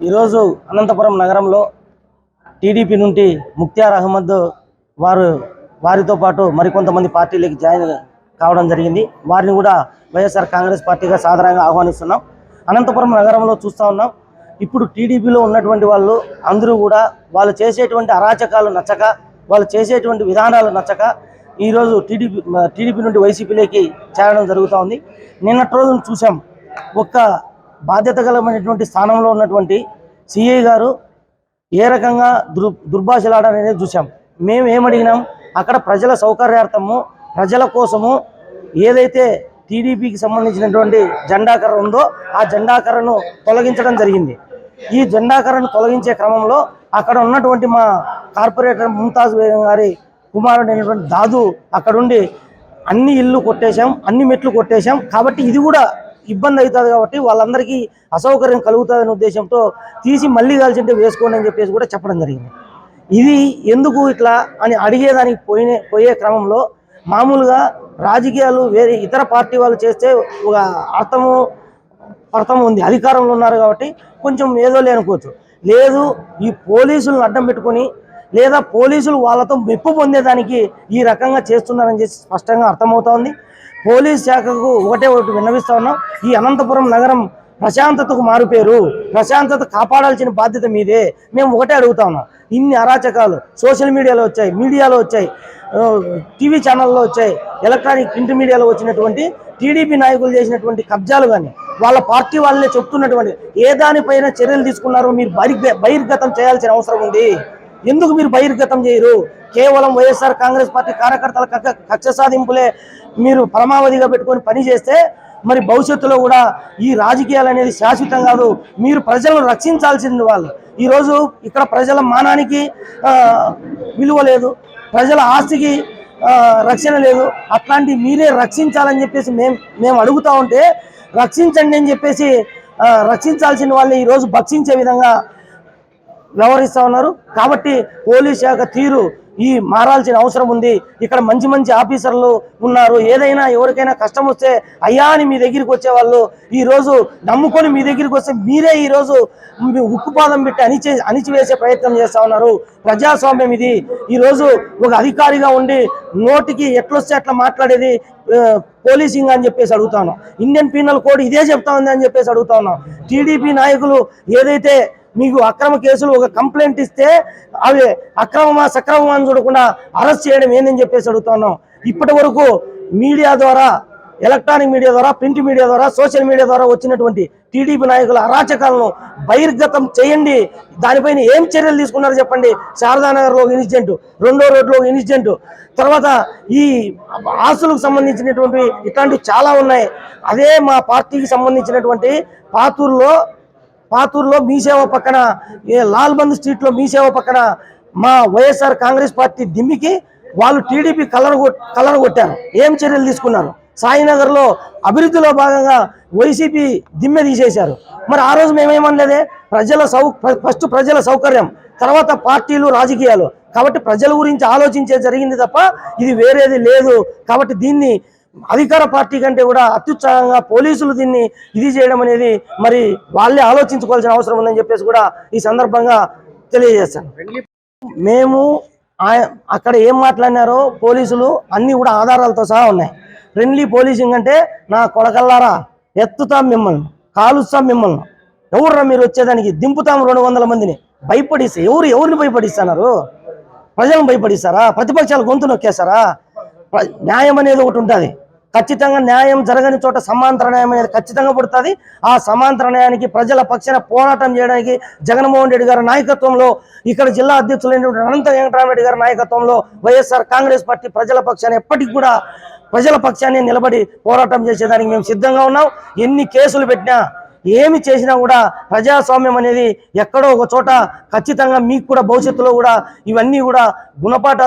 ఈరోజు అనంతపురం నగరంలో టీడీపీ నుండి ముక్తియార్ అహ్మద్ వారితో పాటు మరికొంతమంది పార్టీలకు జాయిన్ కావడం జరిగింది. వారిని కూడా వైఎస్ఆర్ కాంగ్రెస్ పార్టీగా సాధారణంగా ఆహ్వానిస్తున్నాం. అనంతపురం నగరంలో చూస్తూ ఉన్నాం. ఇప్పుడు టీడీపీలో ఉన్నటువంటి వాళ్ళు అందరూ కూడా వాళ్ళు చేసేటువంటి అరాచకాలు నచ్చక, వాళ్ళు చేసేటువంటి విధానాలు నచ్చక ఈరోజు టీడీపీ నుండి వైసీపీలోకి చేరడం జరుగుతూ ఉంది. నిన్నటి రోజున చూసాం, ఒక్క బాధ్యత గలమైనటువంటి స్థానంలో ఉన్నటువంటి సిఐ గారు ఏ రకంగా దుర్భాషలాడనేది చూసాం. మేము ఏమడిగినాం, అక్కడ ప్రజల సౌకర్యార్థము, ప్రజల కోసము ఏదైతే టీడీపీకి సంబంధించినటువంటి జెండాకర్ర ఉందో ఆ జెండాకర్రను తొలగించడం జరిగింది. ఈ జెండాకర్రను తొలగించే క్రమంలో అక్కడ ఉన్నటువంటి మా కార్పొరేటర్ ముంతాజ్ బేగం గారి కుమారుడైనటువంటి దాదు అక్కడుండి అన్ని ఇళ్ళు కొట్టేశాం, అన్ని మెట్లు కొట్టేశాం, కాబట్టి ఇది కూడా ఇబ్బంది అవుతుంది, కాబట్టి వాళ్ళందరికీ అసౌకర్యం కలుగుతుందనే ఉద్దేశంతో తీసి మళ్ళీ కలిసింటే వేసుకోండి అని చెప్పేసి కూడా చెప్పడం జరిగింది. ఇది ఎందుకు ఇట్లా అని అడిగేదానికి పోయే క్రమంలో మామూలుగా రాజకీయాలు వేరే ఇతర పార్టీ వాళ్ళు చేస్తే ఒక అర్థం ఉంది, అధికారంలో ఉన్నారు కాబట్టి కొంచెం ఏదో లేనుకోవచ్చు. లేదు, ఈ పోలీసులను అడ్డం పెట్టుకొని లేదా పోలీసులు వాళ్ళతో మెప్పు పొందేదానికి ఈ రకంగా చేస్తున్నారని చెప్పి స్పష్టంగా అర్థమవుతోంది. పోలీస్ శాఖకు ఒకటి విన్నవిస్తా ఉన్నాం. ఈ అనంతపురం నగరం ప్రశాంతతకు మారుపేరు, ప్రశాంతత కాపాడాల్సిన బాధ్యత మీదే. మేము ఒకటే అడుగుతా ఉన్నాం. ఇన్ని అరాచకాలు సోషల్ మీడియాలో వచ్చాయి, మీడియాలో వచ్చాయి, టీవీ ఛానల్లో వచ్చాయి, ఎలక్ట్రానిక్ ప్రింట్ మీడియాలో వచ్చినటువంటి టీడీపీ నాయకులు చేసినటువంటి కబ్జాలు కానీ వాళ్ళ పార్టీ వాళ్ళే చెప్తున్నటువంటి ఏ దానిపైన చర్యలు తీసుకున్నారో మీరు బహిర్గతం చేయాల్సిన అవసరం ఉంది. ఎందుకు మీరు బహిర్గతం చేయరు? కేవలం వైఎస్ఆర్ కాంగ్రెస్ పార్టీ కార్యకర్తల కక్ష సాధింపులే మీరు పరమావధిగా పెట్టుకొని పని చేస్తే మరి భవిష్యత్తులో కూడా ఈ రాజకీయాలు అనేది శాశ్వతం కాదు. మీరు ప్రజలను రక్షించాల్సింది వాళ్ళు. ఈరోజు ఇక్కడ ప్రజల మానానికి విలువ లేదు, ప్రజల ఆస్తికి రక్షణ లేదు. అట్లాంటి మీరే రక్షించాలని చెప్పేసి మేము అడుగుతూ ఉంటే రక్షించండి అని చెప్పేసి రక్షించాల్సిన వాళ్ళని ఈరోజు భక్షించే విధంగా వ్యవహరిస్తూ ఉన్నారు. కాబట్టి పోలీస్ శాఖ తీరు మారాల్సిన అవసరం ఉంది. ఇక్కడ మంచి మంచి ఆఫీసర్లు ఉన్నారు. ఏదైనా ఎవరికైనా కష్టం వస్తే అయ్యా అని మీ దగ్గరికి వచ్చేవాళ్ళు ఈరోజు నమ్ముకొని మీ దగ్గరికి వస్తే మీరే ఈరోజు ఉక్కుపాదం పెట్టి అణిచివేసే ప్రయత్నం చేస్తూ ఉన్నారు. ప్రజాస్వామ్యం ఇది. ఈరోజు ఒక అధికారిగా ఉండి నోటికి ఎట్లొస్తే అట్లా మాట్లాడేది పోలీసింగ్ అని చెప్పేసి అడుగుతా ఉన్నాం. ఇండియన్ పీనల్ కోడ్ ఇదే చెప్తా ఉంది అని చెప్పేసి అడుగుతా ఉన్నాం. టీడీపీ నాయకులు ఏదైతే మీకు అక్రమ కేసులు ఒక కంప్లైంట్ ఇస్తే అవి అక్రమమా సక్రమమా అని చూడకుండా అరెస్ట్ చేయడం ఏందని చెప్పేసి అడుగుతున్నాం. ఇప్పటి వరకు మీడియా ద్వారా, ఎలక్ట్రానిక్ మీడియా ద్వారా, ప్రింట్ మీడియా ద్వారా, సోషల్ మీడియా ద్వారా వచ్చినటువంటి టీడీపీ నాయకుల అరాచకాలను బహిర్గతం చేయండి. దానిపైన ఏం చర్యలు తీసుకున్నారో చెప్పండి. శారదానగర్లో ఇన్సిడెంట్, రెండో రోడ్లో ఇన్సిడెంట్, తర్వాత ఈ ఆస్తులకు సంబంధించినటువంటి ఇట్లాంటివి చాలా ఉన్నాయి. అదే మా పార్టీకి సంబంధించినటువంటి పాతూరులో మీసేవ పక్కన, లాల్బంద్ స్ట్రీట్లో మీసేవ పక్కన మా వైఎస్ఆర్ కాంగ్రెస్ పార్టీ దిమ్మికి వాళ్ళు టీడీపీ కలర్ కొట్టారు. ఏం చర్యలు తీసుకున్నారు? సాయినగర్లో అభివృద్ధిలో భాగంగా వైసీపీ దిమ్మె తీసేశారు. మరి ఆ రోజు మేమేమనలేదే? ఫస్ట్ ప్రజల సౌకర్యం, తర్వాత పార్టీలు, రాజకీయాలు. కాబట్టి ప్రజల గురించి ఆలోచించే జరిగింది తప్ప ఇది వేరేది లేదు. కాబట్టి దీన్ని అధికార పార్టీ కంటే కూడా అత్యుత్సాహంగా పోలీసులు దీన్ని ఇది చేయడం అనేది మరి వాళ్ళే ఆలోచించుకోవాల్సిన అవసరం ఉందని చెప్పేసి కూడా ఈ సందర్భంగా తెలియజేస్తాను. మేము అక్కడ ఏం మాట్లాడినారో పోలీసులు అన్నీ కూడా ఆధారాలతో సహా ఉన్నాయి. ఫ్రెండ్లీ పోలీసింగ్ అంటే నా కొడకల్లారా ఎత్తుతాం మిమ్మల్ని, కాలుస్తాం మిమ్మల్ని, ఎవర్రా మీరు వచ్చేదానికి, దింపుతాం 200 మందిని భయపడిస్తే ఎవరిని భయపడిస్తున్నారు? ప్రజలను భయపడిస్తారా? ప్రతిపక్షాలు గొంతు నొక్కేస్తారా? న్యాయం అనేది ఒకటి ఉంటుంది. ఖచ్చితంగా న్యాయం జరగని చోట సమాంతర న్యాయం అనేది ఖచ్చితంగా పడుతుంది. ఆ సమాంతర న్యాయానికి ప్రజల పక్షాన పోరాటం చేయడానికి జగన్మోహన్ రెడ్డి గారి నాయకత్వంలో, ఇక్కడ జిల్లా అధ్యక్షులైనటువంటి అనంత వెంకటరామరెడ్డి గారి నాయకత్వంలో వైఎస్ఆర్ కాంగ్రెస్ పార్టీ ప్రజల పక్షాన ఎప్పటికి కూడా ప్రజల పక్షాన్ని నిలబడి పోరాటం చేసేదానికి మేము సిద్ధంగా ఉన్నాం. ఎన్ని కేసులు పెట్టినా, ఏమి చేసినా కూడా ప్రజాస్వామ్యం అనేది ఎక్కడో ఒక చోట ఖచ్చితంగా మీకు కూడా భవిష్యత్తులో కూడా ఇవన్నీ కూడా గుణపాఠాలు